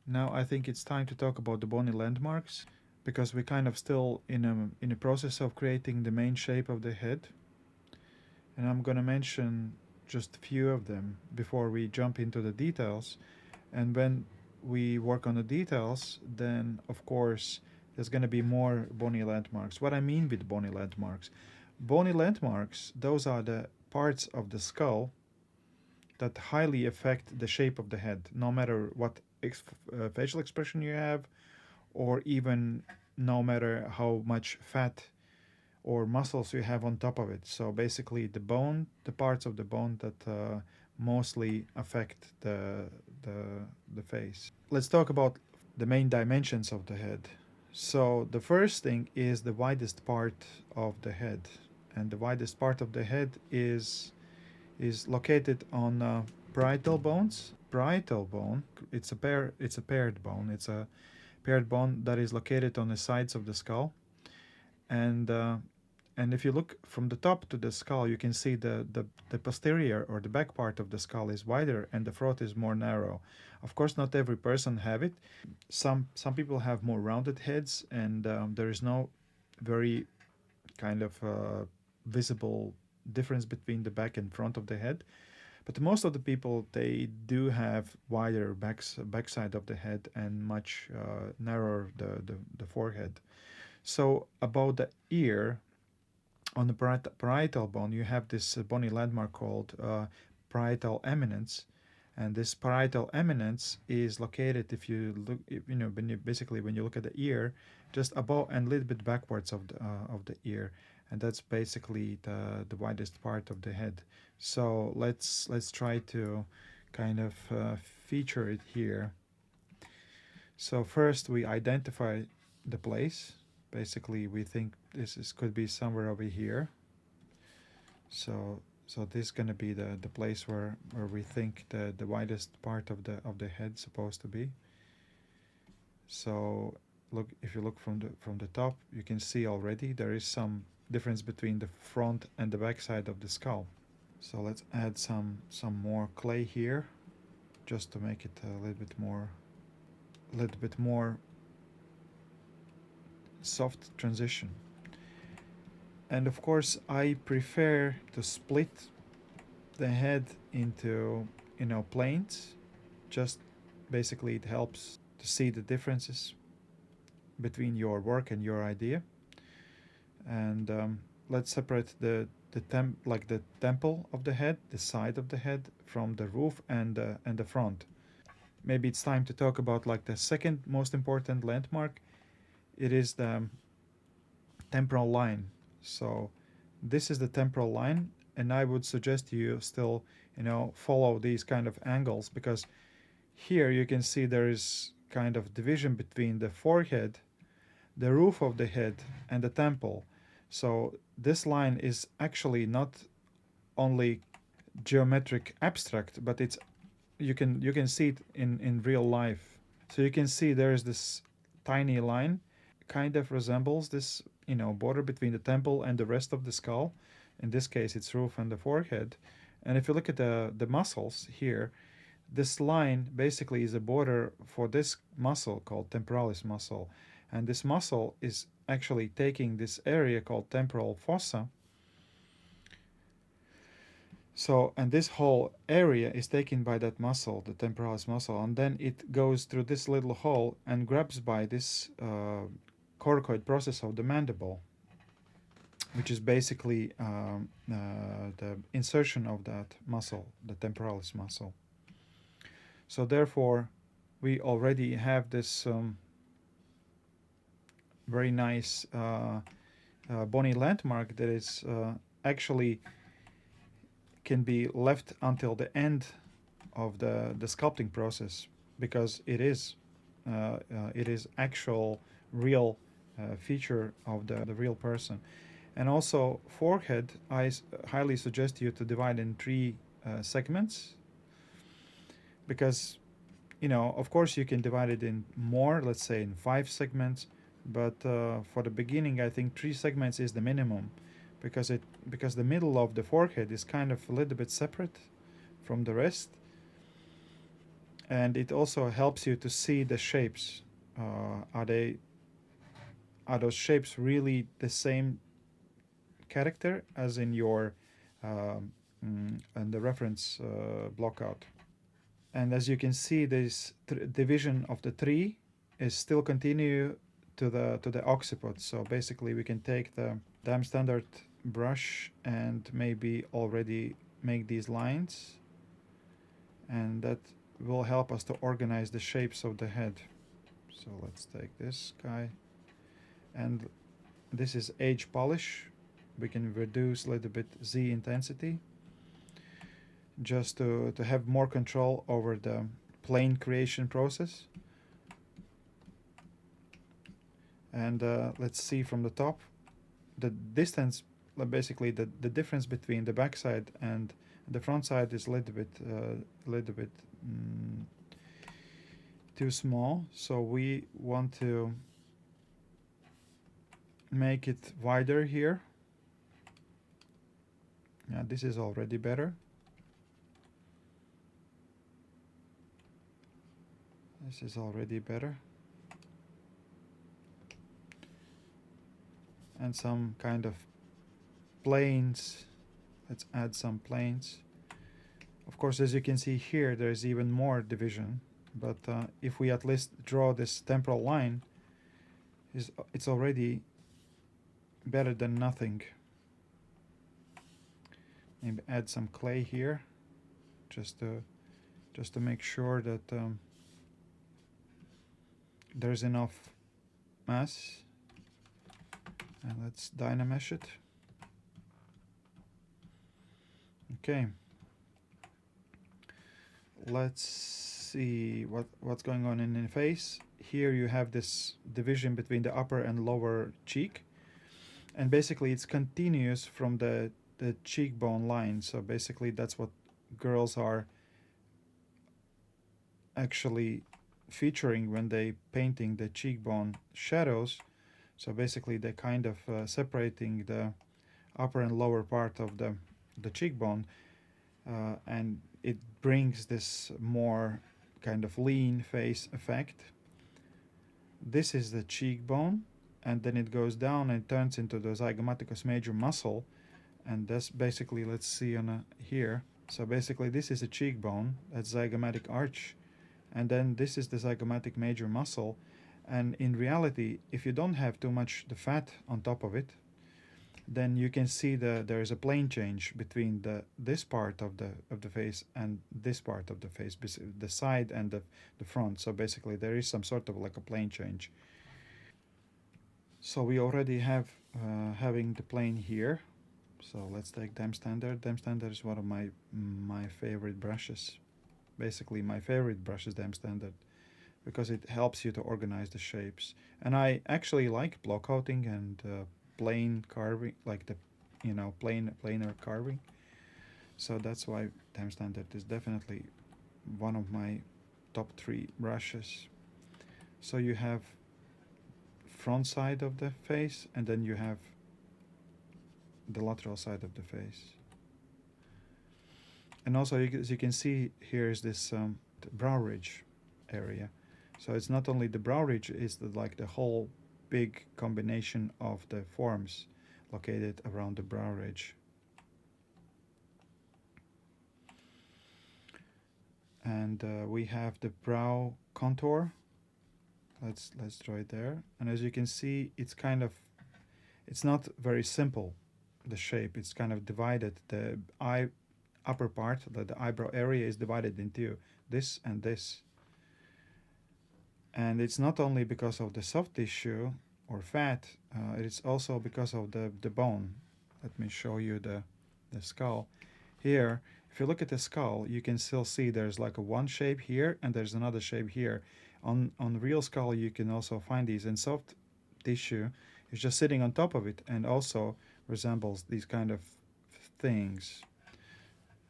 Now I think it's time to talk about the bony landmarks, because we're kind of still in a process of creating the main shape of the head, and I'm gonna mention just a few of them before we jump into the details. And when we work on the details, then of course there's gonna be more bony landmarks. What I mean with bony landmarks, those are the parts of the skull that highly affect the shape of the head, no matter what facial expression you have, or even no matter how much fat or muscles you have on top of it. So basically, the parts of the bone that mostly affect the face. Let's talk about the main dimensions of the head. So the first thing is the widest part of the head, and the widest part of the head is located on parietal bones. Parietal bone, it's a paired bone. It's a paired bone that is located on the sides of the skull, and and if you look from the top to the skull, you can see the posterior or the back part of the skull is wider and the throat is more narrow. Of course, not every person have it. Some people have more rounded heads, and there is no very kind of visible difference between the back and front of the head. But most of the people, they do have wider backside of the head and much narrower the forehead. So about the ear, on the parietal bone, you have this bony landmark called parietal eminence, and this parietal eminence is located, if you look, when you look at the ear, just above and a little bit backwards of the ear, and that's basically the widest part of the head. So let's try to kind of feature it here. So first we identify the place. Basically, we think could be somewhere over here. So this is going to be the place where we think the widest part of the head supposed to be. So look, if you look from the top, you can see already there is some difference between the front and the back side of the skull. So let's add some more clay here, just to make it a little bit more soft transition. And of course, I prefer to split the head into planes. Just basically, it helps to see the differences between your work and your idea. And let's separate the temple of the head, the side of the head, from the roof and the front. Maybe it's time to talk about like the second most important landmark. It is the temporal line. So this is the temporal line, and I would suggest you still follow these kind of angles, because here you can see there is kind of division between the forehead, the roof of the head, and the temple. So this line is actually not only geometric abstract, but it's you can see it in real life. So you can see there is this tiny line, kind of resembles this border between the temple and the rest of the skull. In this case, it's roof and the forehead. And if you look at the muscles here, this line basically is a border for this muscle called temporalis muscle. And this muscle is actually taking this area called temporal fossa. So, and this whole area is taken by that muscle, the temporalis muscle, and then it goes through this little hole and grabs by this coracoid process of the mandible, which is basically the insertion of that muscle, the temporalis muscle. So therefore, we already have this very nice bony landmark that is actually can be left until the end of the sculpting process, because it is actual real feature of the real person. And also forehead, I highly suggest you to divide in 3 segments, because of course you can divide it in more, let's say in 5 segments, but for the beginning I think 3 segments is the minimum, because the middle of the forehead is kind of a little bit separate from the rest, And it also helps you to see the shapes. Are those shapes really the same character as in your and the reference blockout? And as you can see, this division of the tree is still continue to the occiput. So basically, we can take the damn standard brush and maybe already make these lines, and that will help us to organize the shapes of the head. So let's take this guy, and this is edge polish. We can reduce a little bit Z intensity just to have more control over the plane creation process. And let's see from the top the distance, basically the difference between the back side and the front side is a little bit too small, so we want to make it wider here. Yeah, this is already better. This is already better. And some kind of planes. Let's add some planes. Of course, as you can see here, there's even more division. But if we at least draw this temporal line, it's already better than nothing. Maybe add some clay here, just to make sure that there's enough mass. And let's dynamesh it. Okay. Let's see what's going on in the face. Here you have this division between the upper and lower cheek, and basically it's continuous from the cheekbone line. So basically that's what girls are actually featuring when they painting the cheekbone shadows. So basically they're kind of separating the upper and lower part of the cheekbone, and it brings this more kind of lean face effect. This is the cheekbone, and then it goes down and turns into the zygomatic major muscle, and that's basically, let's see on here. So basically this is a cheekbone, that's zygomatic arch, and then this is the zygomatic major muscle. And in reality, if you don't have too much the fat on top of it, then you can see there is a plane change between this part of the face and this part of the face, the side and the front. So basically there is some sort of like a plane change. So we already have having the plane here. So let's take Dam Standard. Dam Standard is one of my favorite brushes. Basically my favorite brush is Dam Standard, because it helps you to organize the shapes. And I actually like block coating and plane carving, like the planar carving. So that's why Dam Standard is definitely one of my top 3 brushes. So you have front side of the face, and then you have the lateral side of the face. And also, as you can see, here is this brow ridge area. So it's not only the brow ridge, it's like the whole big combination of the forms located around the brow ridge. And we have the brow contour. Let's draw it there. And as you can see, it's not very simple, the shape. It's kind of divided. The upper part, the eyebrow area, is divided into this and this. And it's not only because of the soft tissue or fat, it's also because of the bone. Let me show you the skull. Here, if you look at the skull, you can still see there's like a one shape here and there's another shape here. On real skull, you can also find these, and soft tissue is just sitting on top of it and also resembles these kind of things.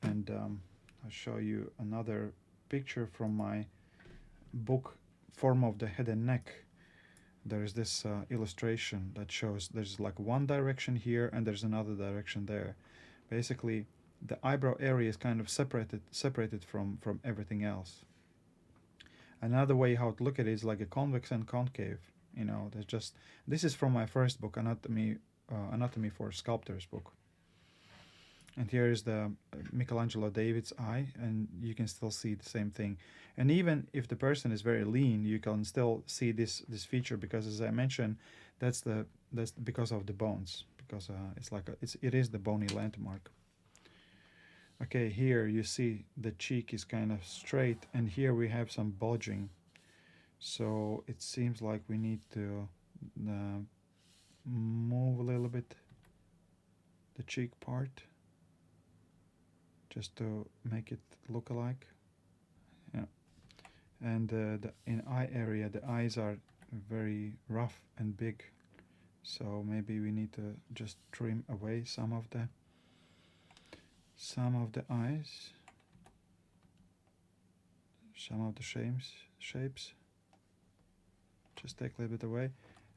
And I'll show you another picture from my book, Form of the Head and Neck. There is this illustration that shows there's like one direction here and there's another direction there. Basically, the eyebrow area is kind of separated from everything else. Another way how to look at it is like a convex and concave. You know, there's just, this is from my first book, Anatomy for Sculptors book. And here is the Michelangelo David's eye, and you can still see the same thing. And even if the person is very lean, you can still see this feature, because as I mentioned, that's because of the bones, because it's like it is the bony landmark. Okay, here you see the cheek is kind of straight, and here we have some bulging. So it seems like we need to move a little bit the cheek part, just to make it look alike. Yeah. And in eye area, the eyes are very rough and big, so maybe we need to just trim away some of the eyes, some of the shapes. Just take a little bit away,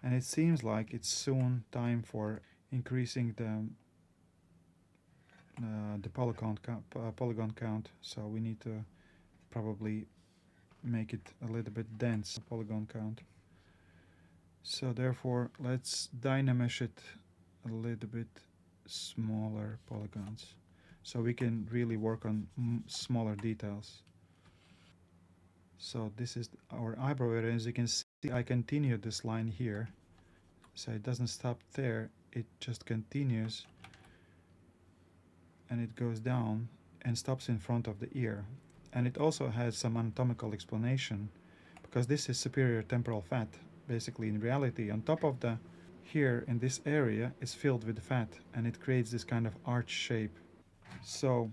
and it seems like it's soon time for increasing the polygon count. So we need to probably make it a little bit dense, polygon count. So therefore, let's dynamesh it a little bit smaller polygons, so we can really work on smaller details. So this is our eyebrow area. As you can see, I continue this line here, so it doesn't stop there, it just continues, and it goes down and stops in front of the ear. And it also has some anatomical explanation, because this is superior temporal fat. Basically, in reality, on top of the, here in this area is filled with fat, and it creates this kind of arch shape. So,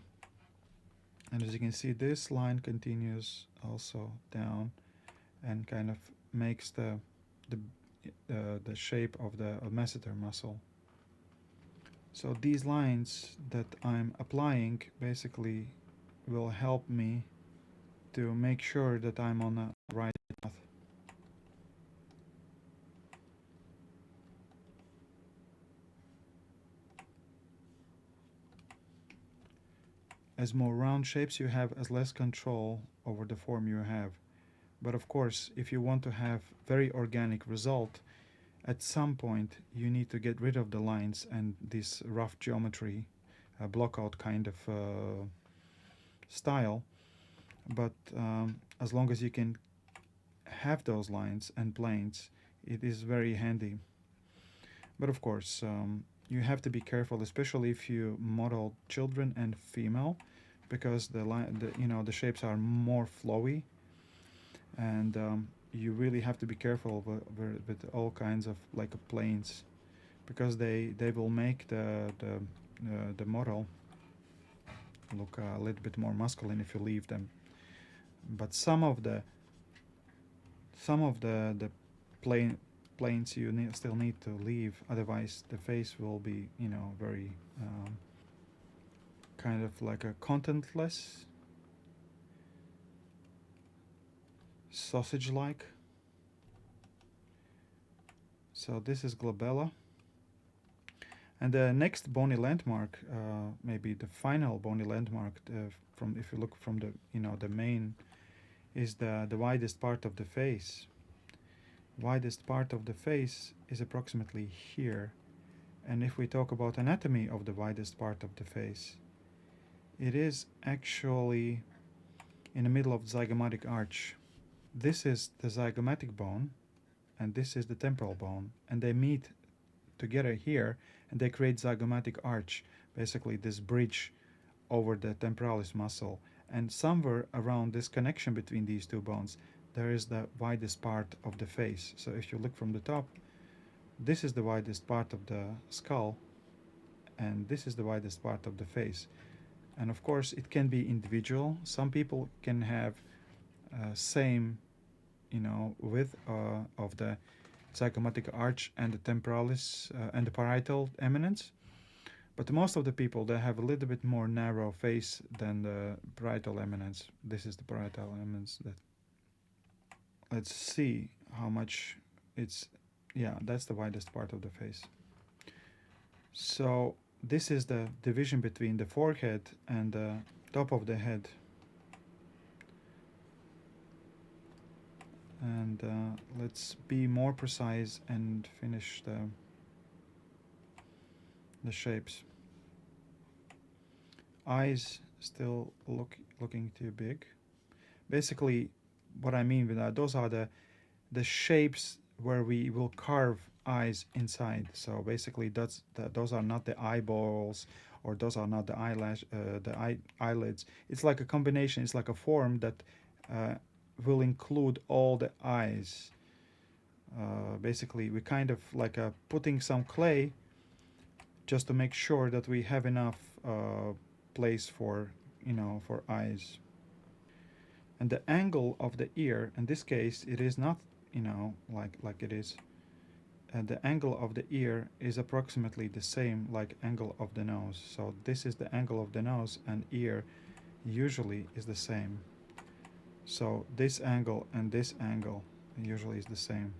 and as you can see, this line continues also down and kind of makes the shape of the masseter muscle. So these lines that I'm applying basically will help me to make sure that I'm on the right path. As more round shapes you have, as less control over the form you have. But of course, if you want to have very organic result, at some point you need to get rid of the lines and this rough geometry, blockout kind of style. But as long as you can have those lines and planes, it is very handy. But of course, you have to be careful, especially if you model children and female, because the shapes are more flowy, and you really have to be careful with all kinds of like planes, because they will make the model look a little bit more masculine if you leave them. But some of the planes you still need to leave, otherwise the face will be, you know, very kind of like a contentless, sausage-like. So this is glabella, and the next bony landmark, maybe the final bony landmark, from, if you look from the, you know, the main, is the widest part of the face. Widest part of the face is approximately here. And if we talk about anatomy of the widest part of the face, it is actually in the middle of the zygomatic arch. This is the zygomatic bone, and this is the temporal bone, and they meet together here, and they create zygomatic arch, basically this bridge over the temporalis muscle. And somewhere around this connection between these two bones, there is the widest part of the face. So if you look from the top, this is the widest part of the skull, and this is the widest part of the face. And of course, it can be individual. Some people can have same, you know, width of the zygomatic arch and the temporalis and the parietal eminence. But most of the people, they have a little bit more narrow face than the parietal eminence. This is the parietal eminence. Let's see how much it's, yeah, that's the widest part of the face. So this is the division between the forehead and the top of the head. And let's be more precise and finish the shapes. Eyes still looking too big. Basically, what I mean with that, those are the shapes where we will carve eyes inside. So basically, those are not the eyeballs, or those are not the eyelids. It's like a combination. It's like a form that will include all the eyes. Basically, we kind of like putting some clay just to make sure that we have enough place for, for eyes. And the angle of the ear, in this case, it is not, like it is. And the angle of the ear is approximately the same like angle of the nose. So this is the angle of the nose, and ear usually is the same. So this angle and this angle usually is the same.